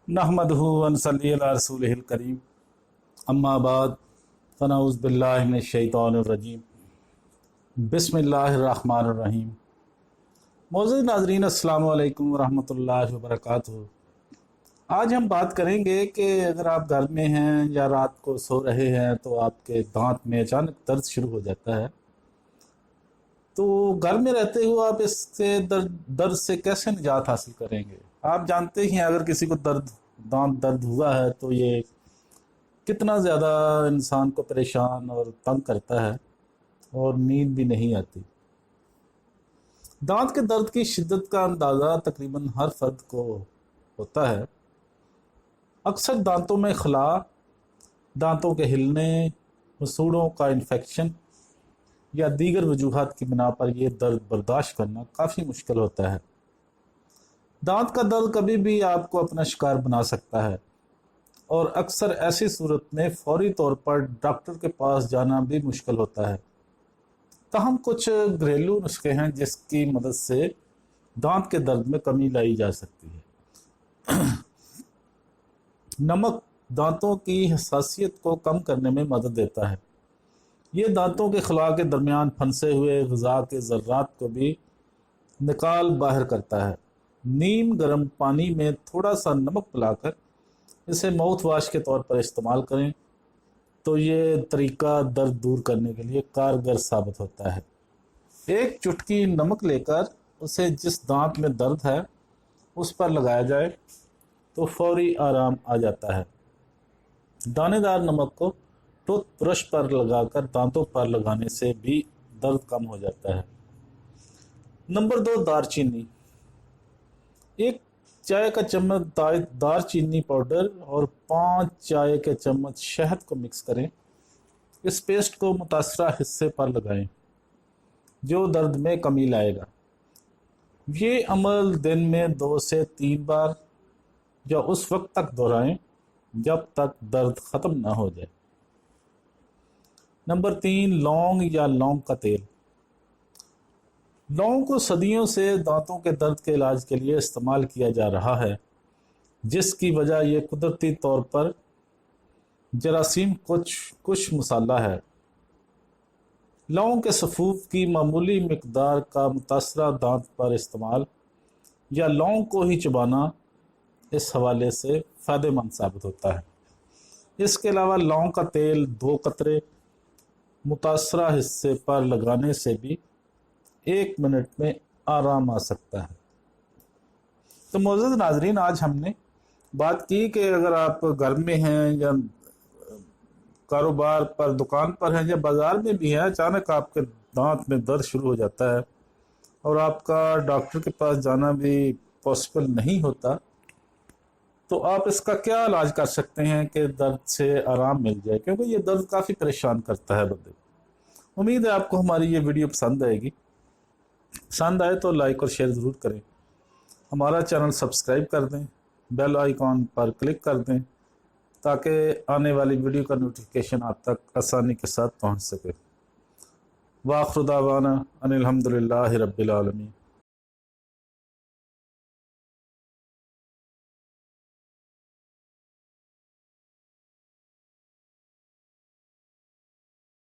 नहमदहु व नसल्ली अला रसूलिहिल करीम अम्मा बाद फनऊज़ बिल्लाहि मिनश शैतानिर रजीम बिस्मिल्लाहिर्रहमानिर रहीम। मौजूद नाज़रीन अस्सलामु अलैकुम व रहमतुल्लाहि व बरकातुहू। आज हम बात करेंगे कि अगर आप घर में हैं या रात को सो रहे हैं तो आपके दांत में अचानक दर्द शुरू हो जाता है, तो घर में रहते हुए आप इससे दर्द से कैसे निजात हासिल करेंगे। आप जानते ही हैं अगर किसी को दांत दर्द हुआ है तो ये कितना ज़्यादा इंसान को परेशान और तंग करता है और नींद भी नहीं आती। दांत के दर्द की शिद्दत का अंदाज़ा तकरीबन हर फर्द को होता है। अक्सर दांतों में खला, दांतों के हिलने, मसूड़ों का इन्फेक्शन या दीगर वजूहात की बिना पर यह दर्द बर्दाश्त करना काफ़ी मुश्किल होता है। दांत का दर्द कभी भी आपको अपना शिकार बना सकता है और अक्सर ऐसी सूरत में फौरी तौर पर डॉक्टर के पास जाना भी मुश्किल होता है। ताहम कुछ घरेलू नुस्खे हैं जिसकी मदद से दांत के दर्द में कमी लाई जा सकती है। नमक दांतों की हसासियत को कम करने में मदद देता है। ये दांतों के खला के दरमियान फंसे हुए ग़िज़ा के ज़र्रात को भी निकाल बाहर करता है। नीम गर्म पानी में थोड़ा सा नमक मिलाकर इसे माउथ वाश के तौर पर इस्तेमाल करें तो ये तरीका दर्द दूर करने के लिए कारगर साबित होता है। एक चुटकी नमक लेकर उसे जिस दांत में दर्द है उस पर लगाया जाए तो फौरी आराम आ जाता है। दानेदार नमक को टूथब्रश पर लगाकर दांतों पर लगाने से भी दर्द कम हो जाता है। नंबर 2, दारचीनी। एक चाय का चम्मच दारचीनी पाउडर और 5 चाय के चम्मच शहद को मिक्स करें। इस पेस्ट को मुतासरा हिस्से पर लगाएं जो दर्द में कमी लाएगा। ये अमल दिन में 2 से 3 बार या उस वक्त तक दोहराएं जब तक दर्द ख़त्म ना हो जाए। नंबर 3, लौंग या लौंग का तेल। लौंग को सदियों से दांतों के दर्द के इलाज के लिए इस्तेमाल किया जा रहा है, जिसकी वजह ये कुदरती तौर पर जरासीम कुछ मसाला है। लौंग के सफ़ूफ की मामूली मिकदार का मुतासरा दांत पर इस्तेमाल या लौंग को ही चबाना इस हवाले से फ़ायदेमंद साबित होता है। इसके अलावा लौंग का तेल 2 कतरे मुतासरा हिस्से पर लगाने से भी 1 मिनट में आराम आ सकता है। तो मौजूद नाजरीन, आज हमने बात की कि अगर आप घर में हैं या कारोबार पर, दुकान पर हैं या बाज़ार में भी हैं, अचानक आपके दांत में दर्द शुरू हो जाता है और आपका डॉक्टर के पास जाना भी पॉसिबल नहीं होता, तो आप इसका क्या इलाज कर सकते हैं कि दर्द से आराम मिल जाए, क्योंकि ये दर्द काफ़ी परेशान करता है बंदे को। उम्मीद है आपको हमारी ये वीडियो पसंद आएगी। पसंद आए तो लाइक और शेयर ज़रूर करें। हमारा चैनल सब्सक्राइब कर दें, बेल आइकॉन पर क्लिक कर दें ताकि आने वाली वीडियो का नोटिफिकेशन आप तक आसानी के साथ पहुंच सके। वाखिर दावाना अनिल हम्दुलिल्लाहि रब्बिल आलमीन।